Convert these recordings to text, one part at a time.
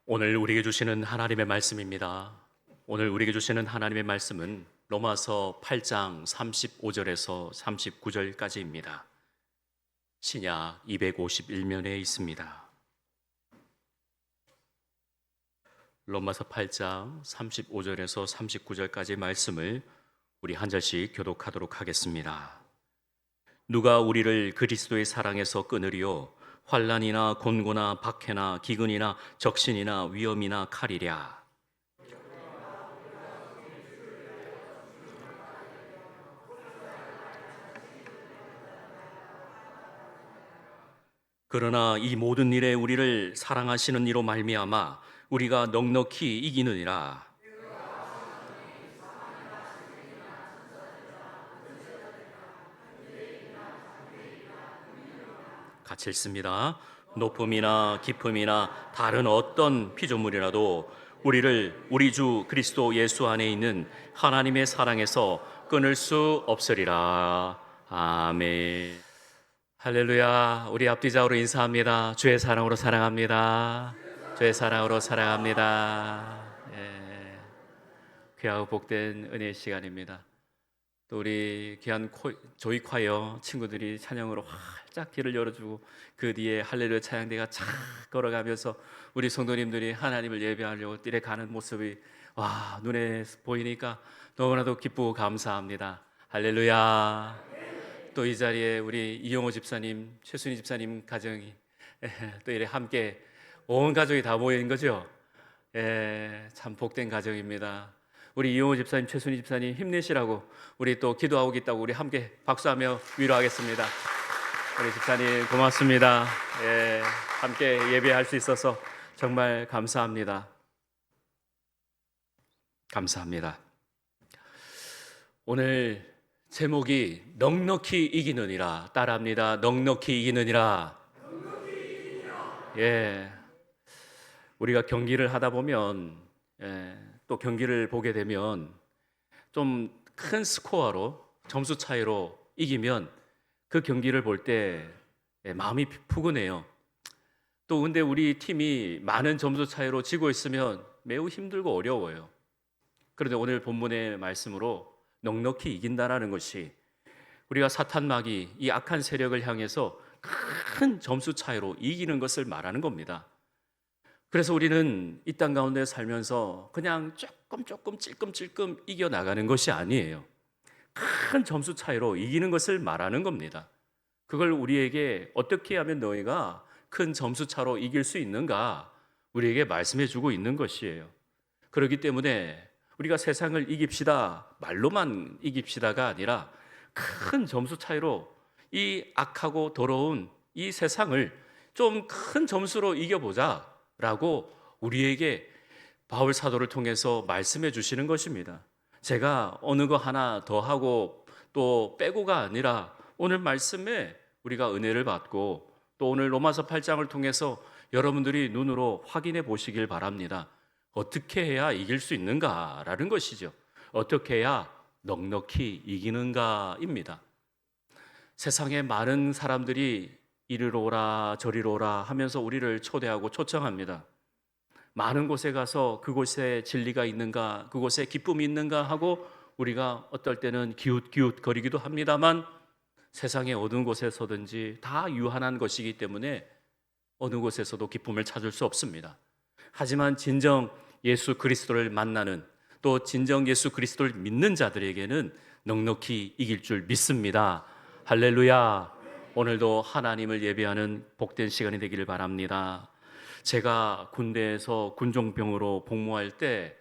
오늘 우리에게 주시는 하나님의 말씀입니다. 오늘 우리에게 주시는 하나님의 말씀은 로마서 8장 35절에서 39절까지입니다. 신약 251면에 있습니다. 로마서 8장 35절에서 39절까지 말씀을 우리 한 절씩 교독하도록 하겠습니다. 누가 우리를 그리스도의 사랑에서 끊으리요? 환난이나 곤고나 박해나 기근이나 적신이나 위험이나 칼이랴. 그러나 이 모든 일에 우리를 사랑하시는 이로 말미암아 우리가 넉넉히 이기느니라. 같이 읽습니다. 높음이나 깊음이나 다른 어떤 피조물이라도 우리를 우리 주 그리스도 예수 안에 있는 하나님의 사랑에서 끊을 수 없으리라. 아멘. 할렐루야. 우리 앞뒤좌우로 인사합니다. 주의 사랑으로 사랑합니다. 주의 사랑으로 사랑합니다. 예. 귀하고 복된 은혜의 시간입니다. 또 우리 귀한 조이 콰이어 친구들이 찬양으로 활짝 길을 열어주고 그 뒤에 할렐루야 찬양대가 착 걸어가면서 우리 성도님들이 하나님을 예배하려고 뛸에 가는 모습이 눈에 보이니까 너무나도 기쁘고 감사합니다. 할렐루야. 또 이 자리에 우리 이용호 집사님, 최순희 집사님 가정이 또 이렇게 함께 온 가족이 다 모인 거죠. 참 복된 가정입니다. 우리 이용호 집사님, 최순희 집사님 힘내시라고 우리 또 기도하고 있다고 우리 함께 박수하며 위로하겠습니다. 우리 집사님 고맙습니다. 함께 예배할 수 있어서 정말 감사합니다. 감사합니다. 오늘 제목이 넉넉히 이기느니라. 따라합니다. 넉넉히 이기느니라. 우리가 경기를 하다 보면 또 경기를 보게 되면 좀 큰 스코어로 점수 차이로 이기면 그 경기를 볼 때 마음이 푸근해요. 또 근데 우리 팀이 많은 점수 차이로 지고 있으면 매우 힘들고 어려워요. 그런데 오늘 본문의 말씀으로 넉넉히 이긴다라는 것이 우리가 사탄 마귀 이 악한 세력을 향해서 큰 점수 차이로 이기는 것을 말하는 겁니다. 그래서 우리는 이 땅 가운데 살면서 그냥 조금 찔끔찔끔 이겨나가는 것이 아니에요. 큰 점수 차이로 이기는 것을 말하는 겁니다. 그걸 우리에게 어떻게 하면 너희가 큰 점수 차로 이길 수 있는가 우리에게 말씀해 주고 있는 것이에요. 그렇기 때문에 우리가 세상을 이깁시다, 말로만 이깁시다가 아니라 큰 점수 차이로 이 악하고 더러운 이 세상을 좀 큰 점수로 이겨보자 라고 우리에게 바울 사도를 통해서 말씀해 주시는 것입니다. 제가 어느 거 하나 더 하고 또 빼고가 아니라 오늘 말씀에 우리가 은혜를 받고 또 오늘 로마서 8장을 통해서 여러분들이 눈으로 확인해 보시길 바랍니다. 어떻게 해야 이길 수 있는가라는 것이죠. 어떻게 해야 넉넉히 이기는가입니다. 세상에 많은 사람들이 이리로 오라 저리로 오라 하면서 우리를 초대하고 초청합니다. 많은 곳에 가서 그곳에 진리가 있는가, 그곳에 기쁨이 있는가 하고 우리가 어떨 때는 기웃기웃 거리기도 합니다만 세상의 어느 곳에서든지 다 유한한 것이기 때문에 어느 곳에서도 기쁨을 찾을 수 없습니다. 하지만 진정 예수 그리스도를 만나는 또 진정 예수 그리스도를 믿는 자들에게는 넉넉히 이길 줄 믿습니다. 할렐루야. 오늘도 하나님을 예배하는 복된 시간이 되기를 바랍니다. 제가 군대에서 군종병으로 복무할 때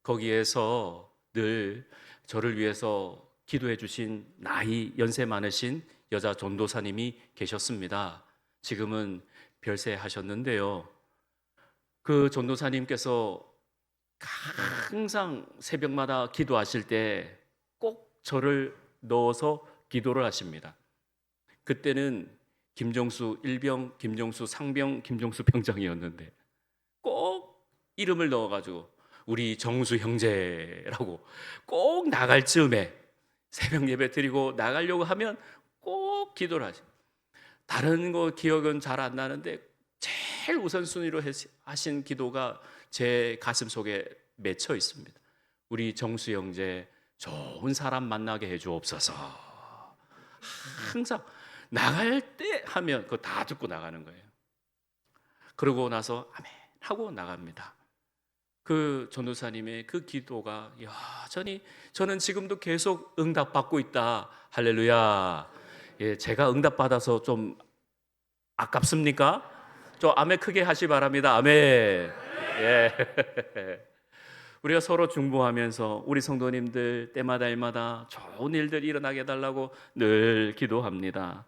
거기에서 늘 저를 위해서 기도해 주신 나이 연세 많으신 여자 전도사님이 계셨습니다. 지금은 별세하셨는데요. 그 전도사님께서 항상 새벽마다 기도하실 때 꼭 저를 넣어서 기도를 하십니다. 그때는 김정수 일병, 김정수 상병, 김정수 병장이었는데 꼭 이름을 넣어가지고 우리 정수 형제라고 꼭 나갈 즈음에 새벽 예배 드리고 나가려고 하면 꼭 기도를 하십니다. 다른 거 기억은 잘 안 나는데 제일 우선순위로 하신 기도가 제 가슴 속에 맺혀 있습니다. 우리 정수 형제 좋은 사람 만나게 해주옵소서. 항상 나갈 때 하면 그거 다 듣고 나가는 거예요. 그러고 나서 아멘 하고 나갑니다. 그 전도사님의 그 기도가 여전히 저는 지금도 계속 응답받고 있다. 할렐루야. 예, 제가 응답받아서 좀 아깝습니까? 좀 아멘 크게 하시 바랍니다. 아멘. 예. 우리가 서로 중보하면서 우리 성도님들 때마다 일마다 좋은 일들이 일어나게 해달라고 늘 기도합니다.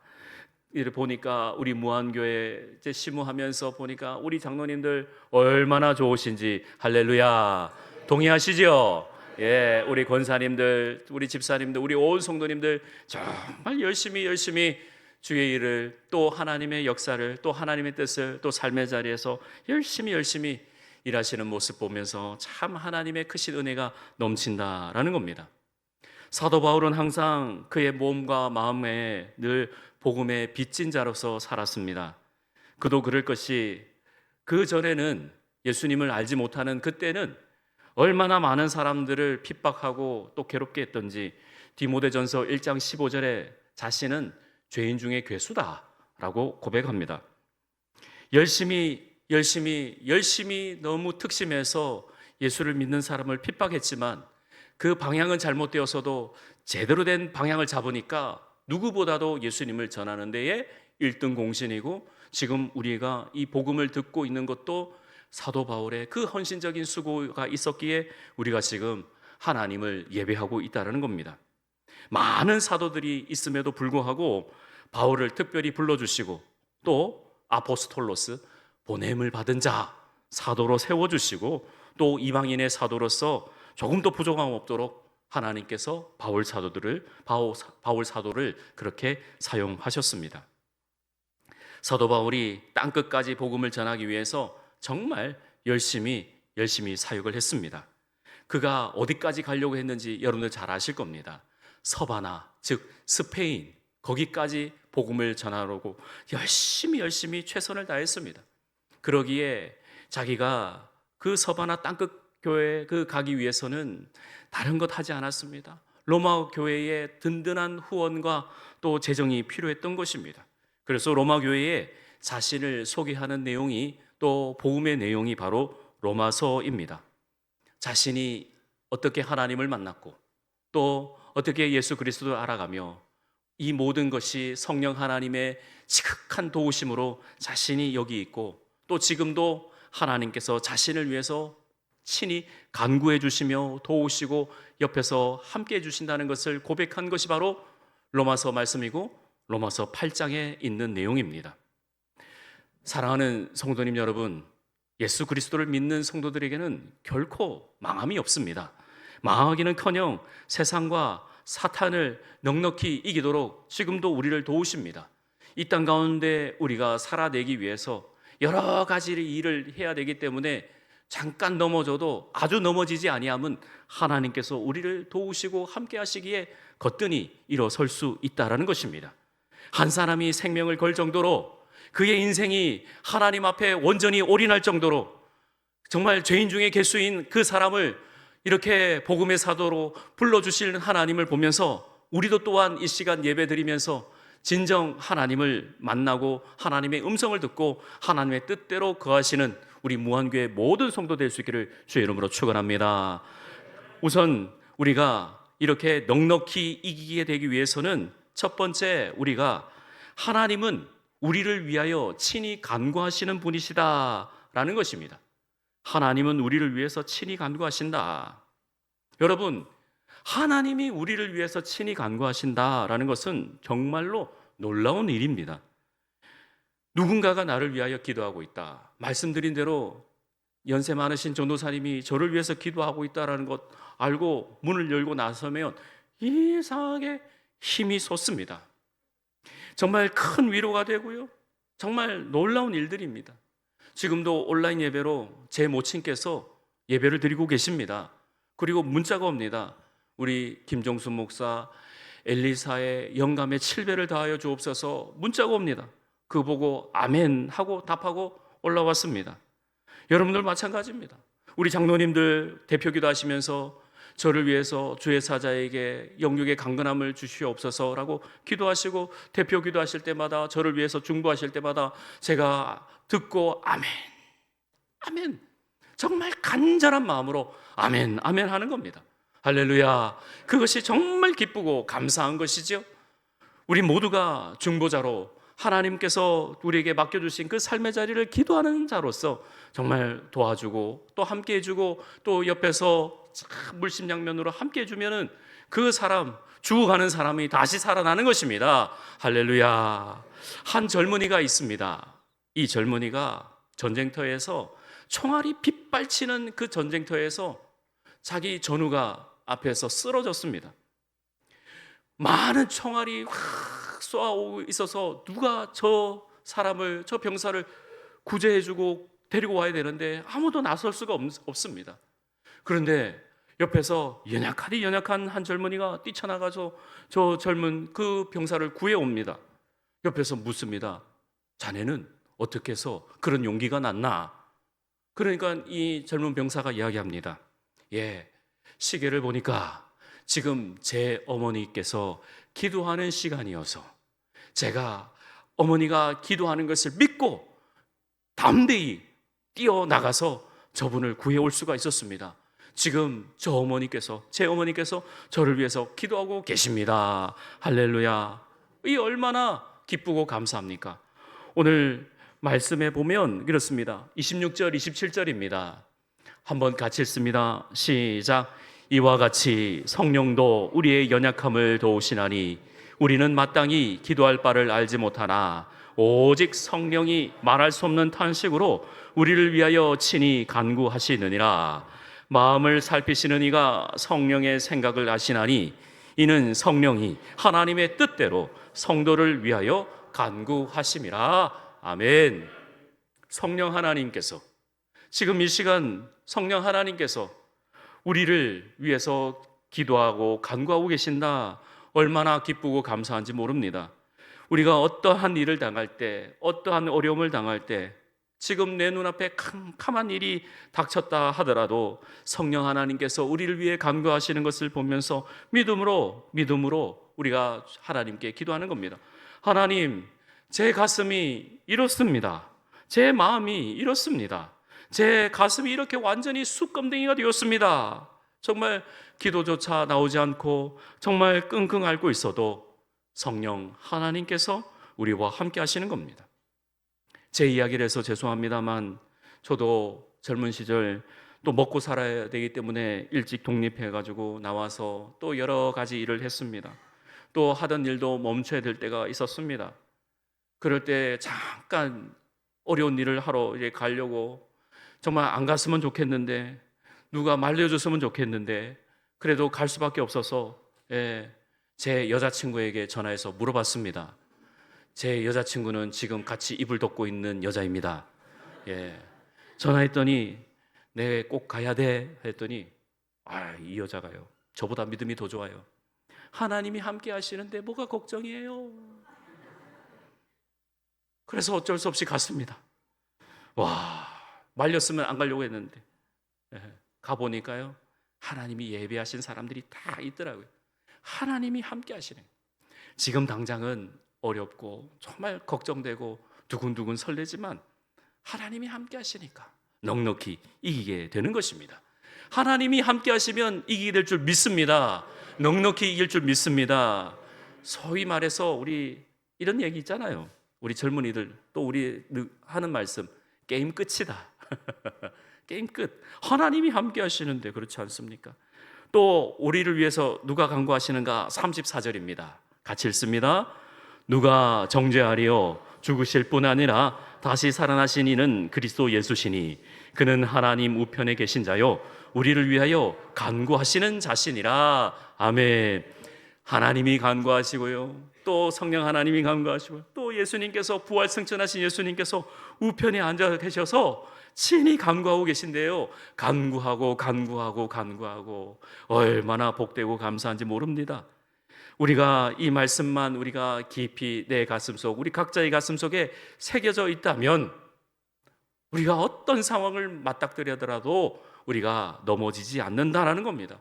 이를 보니까 우리 무한교회 이제 시무하면서 보니까 우리 장로님들 얼마나 좋으신지 할렐루야. 동의하시죠? 예, 우리 권사님들, 우리 집사님들, 우리 온 성도님들 정말 열심히 주의 일을 또 하나님의 역사를 또 하나님의 뜻을 또 삶의 자리에서 열심히 일하시는 모습 보면서 참 하나님의 크신 은혜가 넘친다라는 겁니다. 사도 바울은 항상 그의 몸과 마음에 늘 복음의 빚진 자로서 살았습니다. 그도 그럴 것이 그 전에는 예수님을 알지 못하는 그때는 얼마나 많은 사람들을 핍박하고 또 괴롭게 했던지 디모데전서 1장 15절에 자신은 죄인 중에 괴수다라고 고백합니다. 열심히 너무 특심해서 예수를 믿는 사람을 핍박했지만 그 방향은 잘못되어서도 제대로 된 방향을 잡으니까 누구보다도 예수님을 전하는 데에 1등 공신이고 지금 우리가 이 복음을 듣고 있는 것도 사도 바울의 그 헌신적인 수고가 있었기에 우리가 지금 하나님을 예배하고 있다는 겁니다. 많은 사도들이 있음에도 불구하고 바울을 특별히 불러주시고 또 아포스톨로스 보냄을 받은 자 사도로 세워주시고 또 이방인의 사도로서 조금도 부족함 없도록 하나님께서 바울 사도를 그렇게 사용하셨습니다. 사도 바울이 땅끝까지 복음을 전하기 위해서 정말 열심히 사역을 했습니다. 그가 어디까지 가려고 했는지 여러분들 잘 아실 겁니다. 서바나 즉 스페인 거기까지 복음을 전하려고 열심히 최선을 다했습니다. 그러기에 자기가 그 서바나 땅끝 교회 그 가기 위해서는 다른 것 하지 않았습니다. 로마 교회의 든든한 후원과 또 재정이 필요했던 것입니다. 그래서 로마 교회에 자신을 소개하는 내용이 또 복음의 내용이 바로 로마서입니다. 자신이 어떻게 하나님을 만났고 또 어떻게 예수 그리스도를 알아가며 이 모든 것이 성령 하나님의 지극한 도우심으로 자신이 여기 있고 또 지금도 하나님께서 자신을 위해서 친히 간구해 주시며 도우시고 옆에서 함께 해 주신다는 것을 고백한 것이 바로 로마서 말씀이고 로마서 8장에 있는 내용입니다. 사랑하는 성도님 여러분, 예수 그리스도를 믿는 성도들에게는 결코 망함이 없습니다. 망하기는커녕 세상과 사탄을 넉넉히 이기도록 지금도 우리를 도우십니다. 이 땅 가운데 우리가 살아내기 위해서 여러 가지 일을 해야 되기 때문에 잠깐 넘어져도 아주 넘어지지 아니함은 하나님께서 우리를 도우시고 함께 하시기에 거뜬히 일어설 수 있다는 것입니다. 한 사람이 생명을 걸 정도로 그의 인생이 하나님 앞에 온전히 올인할 정도로 정말 죄인 중에 괴수인 그 사람을 이렇게 복음의 사도로 불러주실 하나님을 보면서 우리도 또한 이 시간 예배 드리면서 진정 하나님을 만나고 하나님의 음성을 듣고 하나님의 뜻대로 거하시는 우리 무한교회 모든 성도 될 수 있기를 주의 이름으로 축원합니다. 우선 우리가 이렇게 넉넉히 이기게 되기 위해서는 첫 번째 우리가 하나님은 우리를 위하여 친히 간구하시는 분이시다라는 것입니다. 하나님은 우리를 위해서 친히 간구하신다. 여러분, 하나님이 우리를 위해서 친히 간구하신다라는 것은 정말로 놀라운 일입니다. 누군가가 나를 위하여 기도하고 있다. 말씀드린 대로 연세 많으신 전도사님이 저를 위해서 기도하고 있다는 것 알고 문을 열고 나서면 이상하게 힘이 솟습니다. 정말 큰 위로가 되고요. 정말 놀라운 일들입니다. 지금도 온라인 예배로 제 모친께서 예배를 드리고 계십니다. 그리고 문자가 옵니다. 우리 김정수 목사 엘리사의 영감에 7배를 다하여 주옵소서 문자가 옵니다. 그거 보고 아멘 하고 답하고 올라왔습니다. 여러분들 마찬가지입니다. 우리 장로님들 대표기도 하시면서 저를 위해서 주의 사자에게 영육의 강건함을 주시옵소서라고 기도하시고 대표기도 하실 때마다 저를 위해서 중보하실 때마다 제가 듣고 아멘, 아멘, 정말 간절한 마음으로 아멘, 아멘 하는 겁니다. 할렐루야. 그것이 정말 기쁘고 감사한 것이죠. 우리 모두가 중보자로 하나님께서 우리에게 맡겨주신 그 삶의 자리를 기도하는 자로서 정말 도와주고 또 함께 해주고 또 옆에서 물심양면으로 함께 해주면은 그 사람, 죽어가는 사람이 다시 살아나는 것입니다. 할렐루야. 한 젊은이가 있습니다. 이 젊은이가 전쟁터에서 총알이 빗발치는 그 전쟁터에서 자기 전우가 앞에서 쓰러졌습니다. 많은 총알이 확 쏘아오고 있어서 누가 저 사람을, 저 병사를 구제해주고 데리고 와야 되는데 아무도 나설 수가 없습니다. 그런데 옆에서 연약한 한 젊은이가 뛰쳐나가서 저 젊은 그 병사를 구해옵니다. 옆에서 묻습니다. 자네는 어떻게 해서 그런 용기가 났나? 그러니까 이 젊은 병사가 이야기합니다. 예, 시계를 보니까 지금 제 어머니께서 기도하는 시간이어서 제가 어머니가 기도하는 것을 믿고 담대히 뛰어나가서 저분을 구해올 수가 있었습니다. 지금 제 어머니께서 저를 위해서 기도하고 계십니다. 할렐루야. 이 얼마나 기쁘고 감사합니까? 오늘 말씀에 보면 그렇습니다. 26절, 27절입니다. 한번 같이 읽습니다. 시작. 이와 같이 성령도 우리의 연약함을 도우시나니 우리는 마땅히 기도할 바를 알지 못하나 오직 성령이 말할 수 없는 탄식으로 우리를 위하여 친히 간구하시느니라. 마음을 살피시는 이가 성령의 생각을 아시나니 이는 성령이 하나님의 뜻대로 성도를 위하여 간구하심이라. 아멘. 성령 하나님께서 지금 이 시간 성령 하나님께서 우리를 위해서 기도하고 간구하고 계신다. 얼마나 기쁘고 감사한지 모릅니다. 우리가 어떠한 일을 당할 때, 어떠한 어려움을 당할 때, 지금 내 눈앞에 캄캄한 일이 닥쳤다 하더라도 성령 하나님께서 우리를 위해 간구하시는 것을 보면서 믿음으로 우리가 하나님께 기도하는 겁니다. 하나님, 제 가슴이 이렇습니다. 제 마음이 이렇습니다. 제 가슴이 이렇게 완전히 숯검댕이가 되었습니다. 정말 기도조차 나오지 않고 정말 끙끙 앓고 있어도 성령 하나님께서 우리와 함께 하시는 겁니다. 제 이야기를 해서 죄송합니다만 저도 젊은 시절 또 먹고 살아야 되기 때문에 일찍 독립해가지고 나와서 또 여러 가지 일을 했습니다. 또 하던 일도 멈춰야 될 때가 있었습니다. 그럴 때 잠깐 어려운 일을 하러 이제 가려고 정말 안 갔으면 좋겠는데 누가 말려줬으면 좋겠는데 그래도 갈 수밖에 없어서 제 여자친구에게 전화해서 물어봤습니다. 제 여자친구는 지금 같이 이불 덮고 있는 여자입니다. 전화했더니 네, 꼭 가야 돼 했더니 이 여자가요, 저보다 믿음이 더 좋아요. 하나님이 함께 하시는데 뭐가 걱정이에요. 그래서 어쩔 수 없이 갔습니다. 말렸으면 안 가려고 했는데 가보니까요, 하나님이 예배하신 사람들이 다 있더라고요. 하나님이 함께 하시는. 지금 당장은 어렵고 정말 걱정되고 두근두근 설레지만 하나님이 함께 하시니까 넉넉히 이기게 되는 것입니다. 하나님이 함께 하시면 이기게 될 줄 믿습니다. 넉넉히 이길 줄 믿습니다. 소위 말해서 우리 이런 얘기 있잖아요. 우리 젊은이들 또 우리 하는 말씀, 게임 끝이다. 게임 끝. 하나님이 함께 하시는데 그렇지 않습니까? 또 우리를 위해서 누가 간구하시는가? 34절입니다. 같이 읽습니다. 누가 정죄하리요? 죽으실 뿐 아니라 다시 살아나신 이는 그리스도 예수시니 그는 하나님 우편에 계신 자요 우리를 위하여 간구하시는 자신이라. 아멘. 하나님이 간구하시고요, 또 성령 하나님이 간구하시고요, 또 예수님께서 부활 승천하신 예수님께서 우편에 앉아 계셔서 친히 간구하고 계신데요, 간구하고 얼마나 복되고 감사한지 모릅니다. 우리가 이 말씀만 우리가 깊이 내 가슴속, 우리 각자의 가슴속에 새겨져 있다면 우리가 어떤 상황을 맞닥뜨려더라도 우리가 넘어지지 않는다라는 겁니다.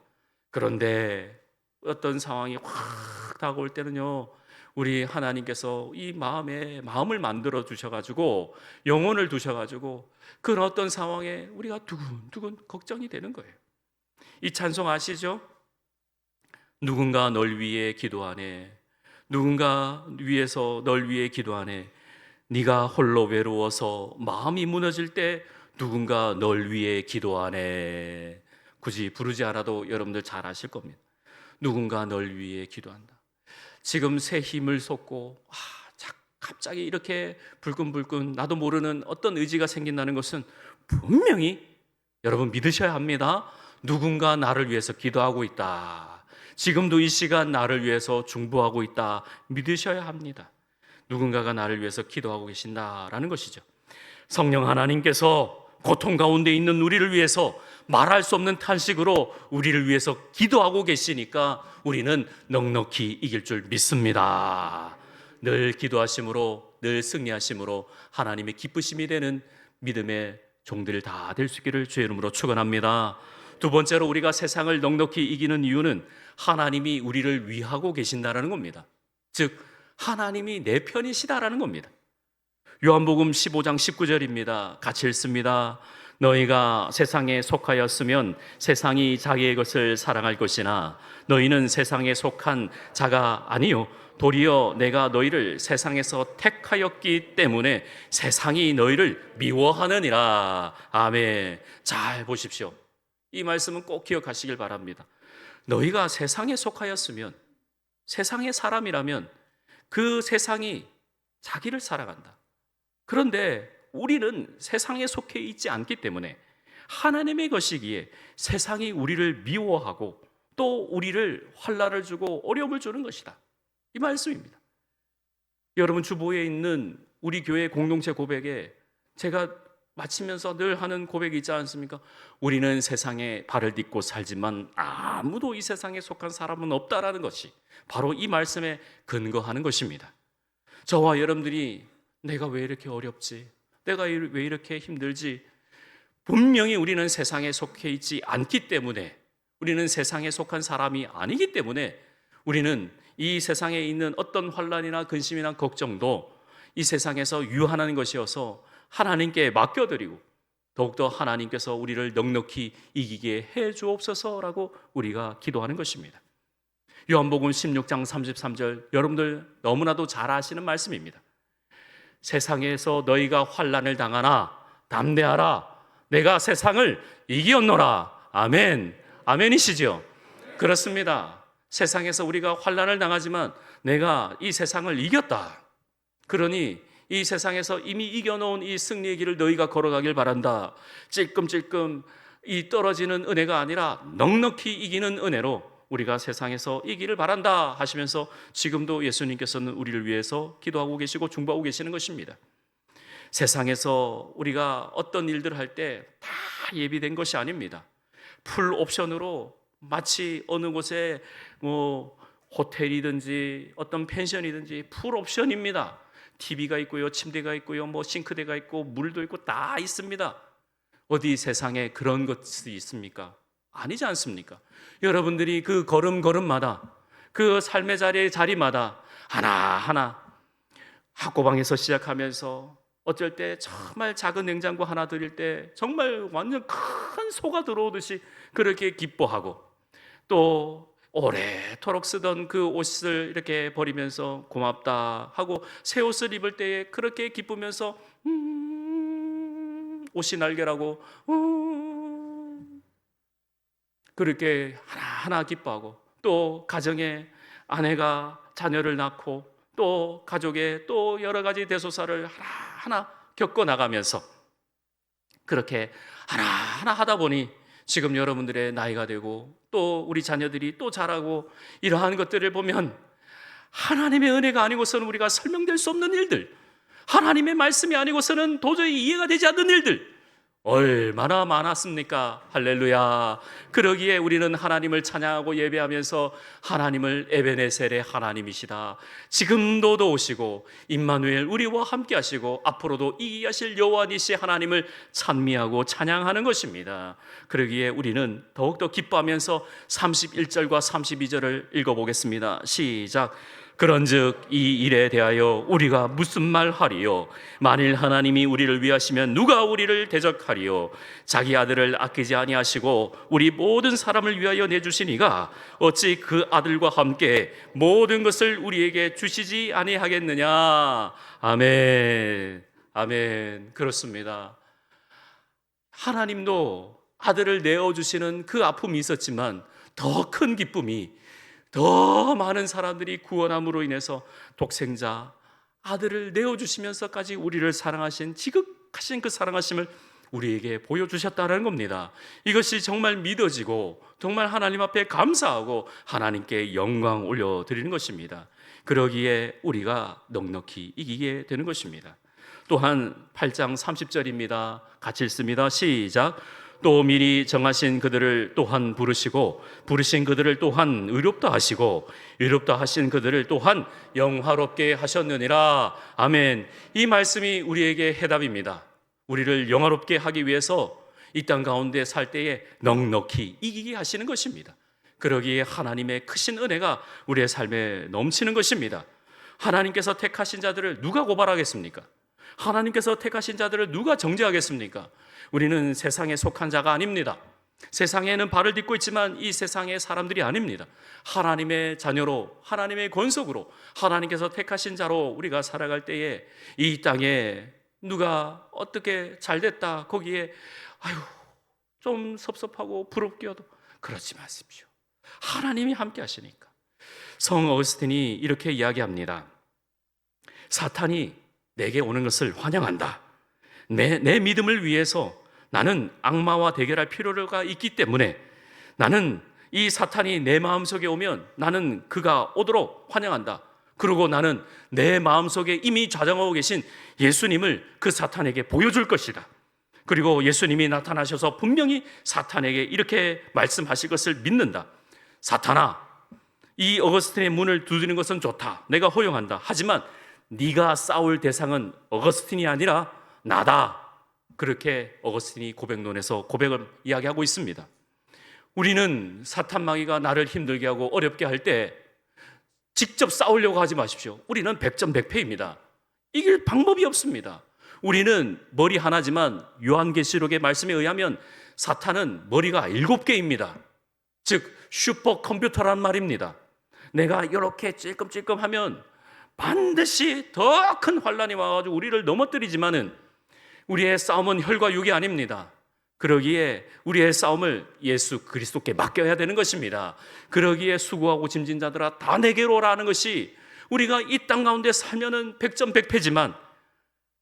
그런데 어떤 상황이 확 다가올 때는요, 우리 하나님께서 이 마음을 만들어 주셔가지고 영혼을 두셔가지고 그런 어떤 상황에 우리가 두근두근 걱정이 되는 거예요. 이 찬송 아시죠? 누군가 널 위해 기도하네. 누군가 위해서 널 위해 기도하네. 네가 홀로 외로워서 마음이 무너질 때 누군가 널 위해 기도하네. 굳이 부르지 않아도 여러분들 잘 아실 겁니다. 누군가 널 위해 기도한다. 지금 새 힘을 쏟고 갑자기 이렇게 불끈불끈 나도 모르는 어떤 의지가 생긴다는 것은 분명히 여러분 믿으셔야 합니다. 누군가 나를 위해서 기도하고 있다. 지금도 이 시간 나를 위해서 중보하고 있다. 믿으셔야 합니다. 누군가가 나를 위해서 기도하고 계신다라는 것이죠. 성령 하나님께서 고통 가운데 있는 우리를 위해서 말할 수 없는 탄식으로 우리를 위해서 기도하고 계시니까 우리는 넉넉히 이길 줄 믿습니다. 늘 기도하심으로, 늘 승리하심으로 하나님의 기쁘심이 되는 믿음의 종들 다 될 수 있기를 주의 이름으로 축원합니다. 두 번째로 우리가 세상을 넉넉히 이기는 이유는 하나님이 우리를 위하고 계신다라는 겁니다. 즉 하나님이 내 편이시다라는 겁니다. 요한복음 15장 19절입니다. 같이 읽습니다. 너희가 세상에 속하였으면 세상이 자기의 것을 사랑할 것이나 너희는 세상에 속한 자가 아니요 도리어 내가 너희를 세상에서 택하였기 때문에 세상이 너희를 미워하느니라. 아멘. 잘 보십시오. 이 말씀은 꼭 기억하시길 바랍니다. 너희가 세상에 속하였으면, 세상의 사람이라면 그 세상이 자기를 사랑한다. 그런데 우리는 세상에 속해 있지 않기 때문에 하나님의 것이기에 세상이 우리를 미워하고 또 우리를 환난을 주고 어려움을 주는 것이다. 이 말씀입니다. 여러분 주보에 있는 우리 교회 공동체 고백에 제가 마치면서 늘 하는 고백이 있지 않습니까? 우리는 세상에 발을 딛고 살지만 아무도 이 세상에 속한 사람은 없다라는 것이 바로 이 말씀에 근거하는 것입니다. 저와 여러분들이 내가 왜 이렇게 어렵지? 내가 왜 이렇게 힘들지? 분명히 우리는 세상에 속해 있지 않기 때문에, 우리는 세상에 속한 사람이 아니기 때문에 우리는 이 세상에 있는 어떤 환난이나 근심이나 걱정도 이 세상에서 유한한 것이어서 하나님께 맡겨드리고 더욱더 하나님께서 우리를 넉넉히 이기게 해 주옵소서라고 우리가 기도하는 것입니다. 요한복음 16장 33절 여러분들 너무나도 잘 아시는 말씀입니다. 세상에서 너희가 환난을 당하나 담대하라. 내가 세상을 이기었노라. 아멘. 아멘이시죠? 그렇습니다. 세상에서 우리가 환난을 당하지만 내가 이 세상을 이겼다. 그러니 이 세상에서 이미 이겨놓은 이 승리의 길을 너희가 걸어가길 바란다. 찔끔찔끔 이 떨어지는 은혜가 아니라 넉넉히 이기는 은혜로 우리가 세상에서 이기를 바란다 하시면서 지금도 예수님께서는 우리를 위해서 기도하고 계시고 중보하고 계시는 것입니다. 세상에서 우리가 어떤 일들을 할 때 다 예비된 것이 아닙니다. 풀 옵션으로 마치 어느 곳에 호텔이든지 어떤 펜션이든지 풀 옵션입니다. TV가 있고요, 침대가 있고요, 싱크대가 있고 물도 있고 다 있습니다. 어디 세상에 그런 것이 있습니까? 아니지 않습니까? 여러분들이 그 걸음걸음마다 그 삶의 자리마다 하나하나 학고방에서 시작하면서 어쩔 때 정말 작은 냉장고 하나 드릴 때 정말 완전 큰 소가 들어오듯이 그렇게 기뻐하고 또 오래도록 쓰던 그 옷을 이렇게 버리면서 고맙다 하고 새 옷을 입을 때에 그렇게 기쁘면서 옷이 날개라고 그렇게 하나하나 기뻐하고 또 가정에 아내가 자녀를 낳고 또 가족의 또 여러 가지 대소사를 하나하나 겪어나가면서 그렇게 하나하나 하다 보니 지금 여러분들의 나이가 되고 또 우리 자녀들이 또 자라고 이러한 것들을 보면 하나님의 은혜가 아니고서는 우리가 설명될 수 없는 일들, 하나님의 말씀이 아니고서는 도저히 이해가 되지 않는 일들, 얼마나 많았습니까? 할렐루야. 그러기에 우리는 하나님을 찬양하고 예배하면서 하나님을 에베네셀의 하나님이시다, 지금도 도우시고 임마누엘 우리와 함께 하시고 앞으로도 이기게 하실 여호와 니시 하나님을 찬미하고 찬양하는 것입니다. 그러기에 우리는 더욱더 기뻐하면서 31절과 32절을 읽어보겠습니다. 시작. 그런즉 이 일에 대하여 우리가 무슨 말하리요? 만일 하나님이 우리를 위하시면 누가 우리를 대적하리요? 자기 아들을 아끼지 아니하시고 우리 모든 사람을 위하여 내주신 이가 어찌 그 아들과 함께 모든 것을 우리에게 주시지 아니하겠느냐? 아멘. 아멘. 그렇습니다. 하나님도 아들을 내어주시는 그 아픔이 있었지만 더 큰 기쁨이, 더 많은 사람들이 구원함으로 인해서 독생자 아들을 내어주시면서까지 우리를 사랑하신, 지극하신 그 사랑하심을 우리에게 보여주셨다는 겁니다. 이것이 정말 믿어지고 정말 하나님 앞에 감사하고 하나님께 영광 올려드리는 것입니다. 그러기에 우리가 넉넉히 이기게 되는 것입니다. 또한 8장 30절입니다. 같이 읽습니다. 시작. 또 미리 정하신 그들을 또한 부르시고 부르신 그들을 또한 의롭다 하시고 의롭다 하신 그들을 또한 영화롭게 하셨느니라. 아멘. 이 말씀이 우리에게 해답입니다. 우리를 영화롭게 하기 위해서 이 땅 가운데 살 때에 넉넉히 이기게 하시는 것입니다. 그러기에 하나님의 크신 은혜가 우리의 삶에 넘치는 것입니다. 하나님께서 택하신 자들을 누가 고발하겠습니까? 하나님께서 택하신 자들을 누가 정죄하겠습니까? 우리는 세상에 속한 자가 아닙니다. 세상에는 발을 딛고 있지만 이 세상의 사람들이 아닙니다. 하나님의 자녀로, 하나님의 권속으로, 하나님께서 택하신 자로 우리가 살아갈 때에 이 땅에 누가 어떻게 잘됐다, 거기에 아유 좀 섭섭하고 부럽게도 그러지 마십시오. 하나님이 함께 하시니까. 성 어거스틴이 이렇게 이야기합니다. 사탄이 내게 오는 것을 환영한다. 내 믿음을 위해서 나는 악마와 대결할 필요가 있기 때문에 나는 이 사탄이 내 마음속에 오면 나는 그가 오도록 환영한다. 그리고 나는 내 마음속에 이미 좌정하고 계신 예수님을 그 사탄에게 보여줄 것이다. 그리고 예수님이 나타나셔서 분명히 사탄에게 이렇게 말씀하실 것을 믿는다. 사탄아, 이 어거스틴의 문을 두드리는 것은 좋다. 내가 허용한다. 하지만 네가 싸울 대상은 어거스틴이 아니라 나다. 그렇게 어거스틴이 고백론에서 고백을 이야기하고 있습니다. 우리는 사탄 마귀가 나를 힘들게 하고 어렵게 할 때 직접 싸우려고 하지 마십시오. 우리는 백전백패입니다. 이길 방법이 없습니다. 우리는 머리 하나지만 요한계시록의 말씀에 의하면 사탄은 머리가 7개입니다. 즉 슈퍼컴퓨터란 말입니다. 내가 이렇게 찔끔찔끔하면 반드시 더 큰 환란이 와가지고 우리를 넘어뜨리지만은 우리의 싸움은 혈과 육이 아닙니다. 그러기에 우리의 싸움을 예수 그리스도께 맡겨야 되는 것입니다. 그러기에 수고하고 짐진 자들아 다 내게로 오라는 것이, 우리가 이 땅 가운데 살면은 백전백패지만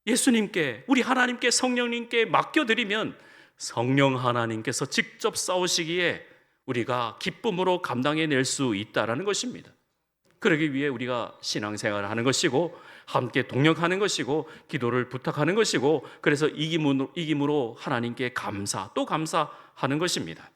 예수님께, 우리 하나님께, 성령님께 맡겨드리면 성령 하나님께서 직접 싸우시기에 우리가 기쁨으로 감당해낼 수 있다는 것입니다. 그러기 위해 우리가 신앙생활을 하는 것이고 함께 동역하는 것이고 기도를 부탁하는 것이고, 그래서 이김으로 하나님께 감사 또 감사하는 것입니다.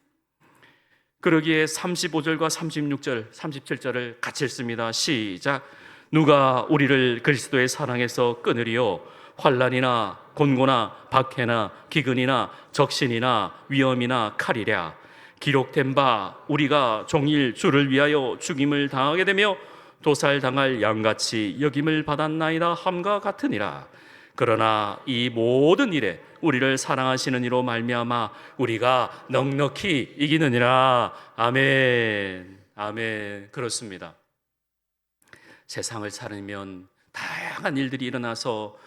그러기에 35절과 36절, 37절을 같이 읽습니다. 시작. 누가 우리를 그리스도의 사랑에서 끊으리요? 환난이나 곤고나 박해나 기근이나 적신이나 위험이나 칼이랴. 기록된 바 우리가 종일 주를 위하여 죽임을 당하게 되며 도살당할 양같이 여김을 받았나이다 함과 같으니라. 그러나 이 모든 일에 우리를 사랑하시는 이로 말미암아 우리가 넉넉히 이기느니라. 아멘. 아멘. 그렇습니다. 세상을 살면 다양한 일들이 일어나서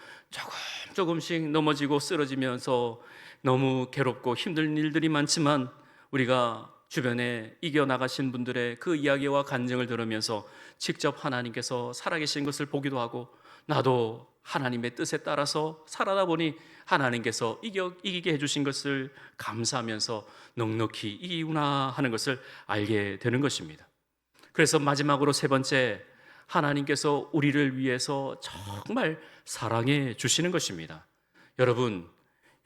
조금씩 넘어지고 쓰러지면서 너무 괴롭고 힘든 일들이 많지만 우리가 주변에 이겨나가신 분들의 그 이야기와 간증을 들으면서 직접 하나님께서 살아계신 것을 보기도 하고, 나도 하나님의 뜻에 따라서 살아다 보니 하나님께서 이기게 해주신 것을 감사하면서 넉넉히 이기구나 하는 것을 알게 되는 것입니다. 그래서 마지막으로 세 번째, 하나님께서 우리를 위해서 정말 사랑해 주시는 것입니다. 여러분,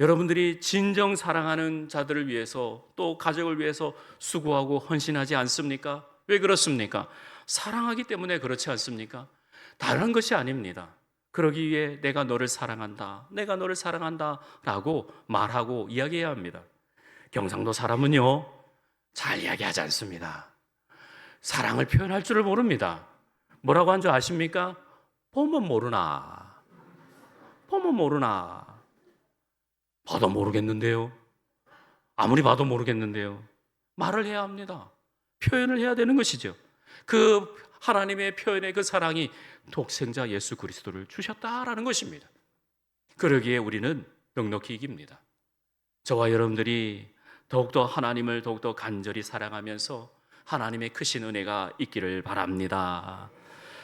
여러분들이 진정 사랑하는 자들을 위해서 또 가족을 위해서 수고하고 헌신하지 않습니까? 왜 그렇습니까? 사랑하기 때문에 그렇지 않습니까? 다른 것이 아닙니다. 그러기 위해 내가 너를 사랑한다, 내가 너를 사랑한다 라고 말하고 이야기해야 합니다. 경상도 사람은요, 잘 이야기하지 않습니다. 사랑을 표현할 줄을 모릅니다. 뭐라고 한 줄 아십니까? 보면 모르나, 보면 모르나. 봐도 모르겠는데요. 아무리 봐도 모르겠는데요. 말을 해야 합니다. 표현을 해야 되는 것이죠. 그 하나님의 표현의 그 사랑이 독생자 예수 그리스도를 주셨다라는 것입니다. 그러기에 우리는 넉넉히 이깁니다. 저와 여러분들이 더욱더 하나님을 더욱더 간절히 사랑하면서 하나님의 크신 은혜가 있기를 바랍니다.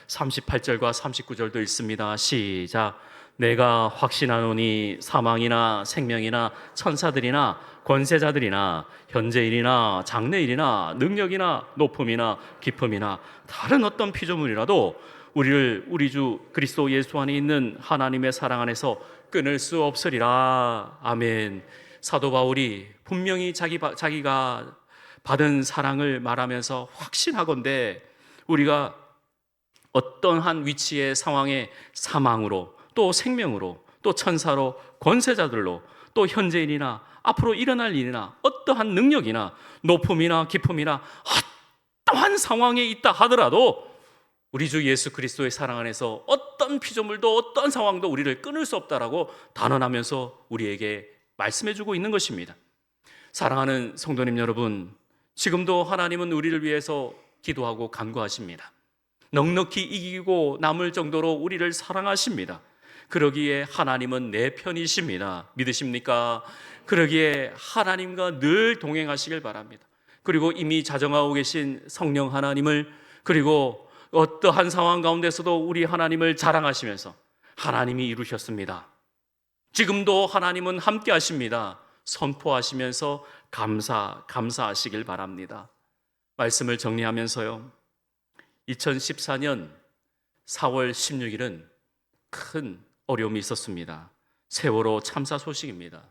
38절과 39절도 읽습니다. 시작. 내가 확신하노니 사망이나 생명이나 천사들이나 권세자들이나 현재일이나 장래일이나 능력이나 높음이나 깊음이나 다른 어떤 피조물이라도 우리를 우리 주 그리스도 예수 안에 있는 하나님의 사랑 안에서 끊을 수 없으리라. 아멘. 사도 바울이 분명히 자기가 받은 사랑을 말하면서 확신하건대 우리가 어떠한 위치의 상황에 사망으로 또 생명으로 또 천사로 권세자들로 또 현재인이나 앞으로 일어날 일이나 어떠한 능력이나 높음이나 깊음이나 어떠한 상황에 있다 하더라도 우리 주 예수 그리스도의 사랑 안에서 어떤 피조물도 어떤 상황도 우리를 끊을 수 없다라고 단언하면서 우리에게 말씀해주고 있는 것입니다. 사랑하는 성도님 여러분, 지금도 하나님은 우리를 위해서 기도하고 간구하십니다. 넉넉히 이기고 남을 정도로 우리를 사랑하십니다. 그러기에 하나님은 내 편이십니다. 믿으십니까? 그러기에 하나님과 늘 동행하시길 바랍니다. 그리고 이미 자정하고 계신 성령 하나님을, 그리고 어떠한 상황 가운데서도 우리 하나님을 자랑하시면서 하나님이 이루셨습니다, 지금도 하나님은 함께 하십니다, 선포하시면서 감사하시길 바랍니다. 말씀을 정리하면서요, 2014년 4월 16일은 큰 어려움이 있었습니다. 세월호 참사 소식입니다.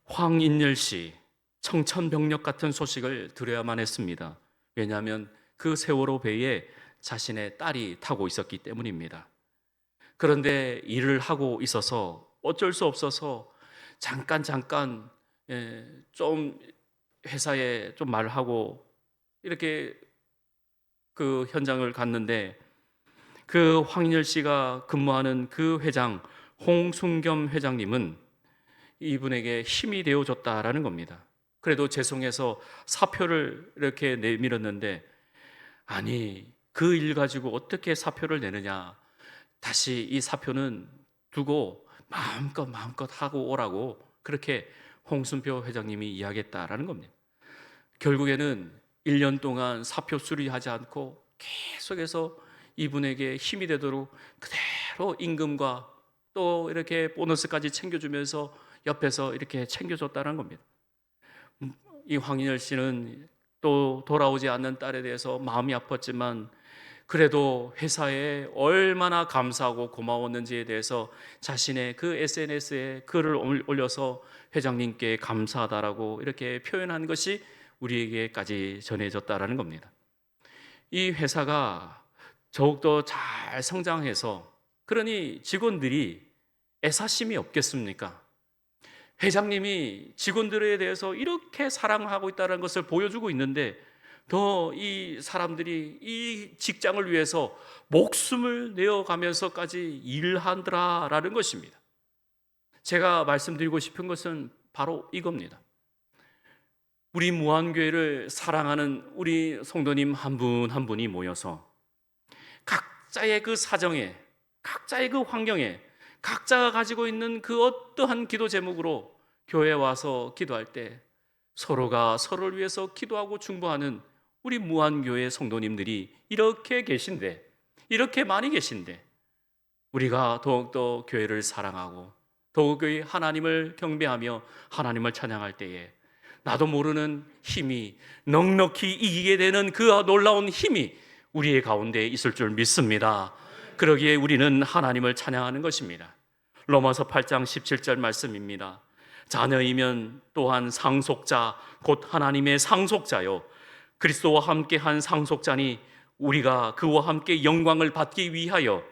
황인열 씨 청천벽력 같은 소식을 들어야만 했습니다. 왜냐하면 그 세월호 배에 자신의 딸이 타고 있었기 때문입니다. 그런데 일을 하고 있어서 어쩔 수 없어서 잠깐 좀 회사에 좀 말하고 이렇게 그 현장을 갔는데, 그 황인열 씨가 근무하는 그 회장 홍순겸 회장님은 이분에게 힘이 되어줬다라는 겁니다. 그래도 죄송해서 사표를 이렇게 내밀었는데, 아니 그 일 가지고 어떻게 사표를 내느냐, 다시 이 사표는 두고 마음껏 하고 오라고 그렇게 홍순표 회장님이 이야기했다라는 겁니다. 결국에는 1년 동안 사표 수리하지 않고 계속해서 이분에게 힘이 되도록 그대로 임금과 또 이렇게 보너스까지 챙겨주면서 옆에서 이렇게 챙겨줬다는 겁니다. 이 황인열 씨는 또 돌아오지 않는 딸에 대해서 마음이 아팠지만 그래도 회사에 얼마나 감사하고 고마웠는지에 대해서 자신의 그 SNS에 글을 올려서 회장님께 감사하다라고 이렇게 표현한 것이 우리에게까지 전해졌다라는 겁니다. 이 회사가 더욱더 잘 성장해서, 그러니 직원들이 애사심이 없겠습니까? 회장님이 직원들에 대해서 이렇게 사랑하고 있다는 것을 보여주고 있는데 더 이 사람들이 이 직장을 위해서 목숨을 내어가면서까지 일하더라라는 것입니다. 제가 말씀드리고 싶은 것은 바로 이겁니다. 우리 무한교회를 사랑하는 우리 성도님 한 분 한 분이 모여서 각자의 그 사정에, 각자의 그 환경에, 각자가 가지고 있는 그 어떠한 기도 제목으로 교회에 와서 기도할 때 서로가 서로를 위해서 기도하고 중보하는 우리 무한교회 성도님들이 이렇게 계신데, 이렇게 많이 계신데, 우리가 더욱더 교회를 사랑하고 더욱더 하나님을 경배하며 하나님을 찬양할 때에 나도 모르는 힘이, 넉넉히 이기게 되는 그 놀라운 힘이 우리의 가운데 있을 줄 믿습니다. 그러기에 우리는 하나님을 찬양하는 것입니다. 로마서 8장 17절 말씀입니다. 자녀이면 또한 상속자 곧 하나님의 상속자요 그리스도와 함께한 상속자니 우리가 그와 함께 영광을 받기 위하여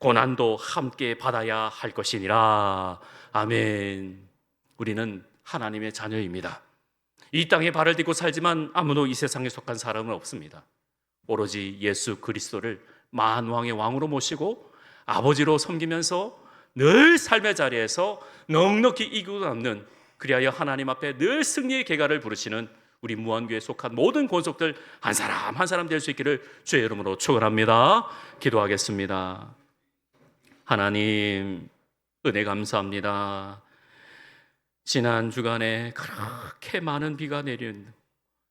고난도 함께 받아야 할 것이니라. 아멘. 우리는 하나님의 자녀입니다. 이 땅에 발을 딛고 살지만 아무도 이 세상에 속한 사람은 없습니다. 오로지 예수 그리스도를 만왕의 왕으로 모시고 아버지로 섬기면서 늘 삶의 자리에서 넉넉히 이기고 남는, 그리하여 하나님 앞에 늘 승리의 계가를 부르시는 우리 무한교회에 속한 모든 권속들 한 사람 한 사람 될 수 있기를 주의 이름으로 축원합니다. 기도하겠습니다. 하나님, 은혜 감사합니다. 지난 주간에 그렇게 많은 비가 내린,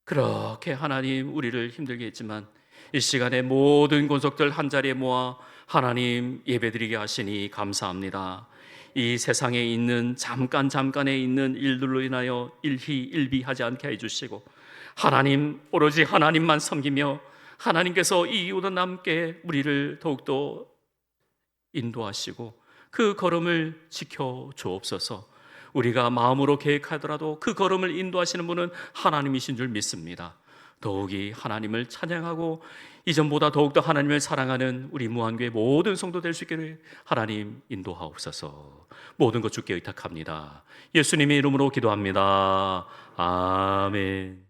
그렇게 하나님 우리를 힘들게 했지만 이 시간에 모든 권속들 한자리에 모아 하나님 예배드리게 하시니 감사합니다. 이 세상에 있는 잠깐에 있는 일들로 인하여 일희일비하지 않게 해주시고 하나님, 오로지 하나님만 섬기며 하나님께서 이 이웃과 함께 우리를 더욱더 인도하시고 그 걸음을 지켜 주옵소서. 우리가 마음으로 계획하더라도 그 걸음을 인도하시는 분은 하나님이신 줄 믿습니다. 더욱이 하나님을 찬양하고 이전보다 더욱더 하나님을 사랑하는 우리 무한교회 모든 성도 될 수 있기를 하나님 인도하옵소서. 모든 것 주께 의탁합니다. 예수님의 이름으로 기도합니다. 아멘.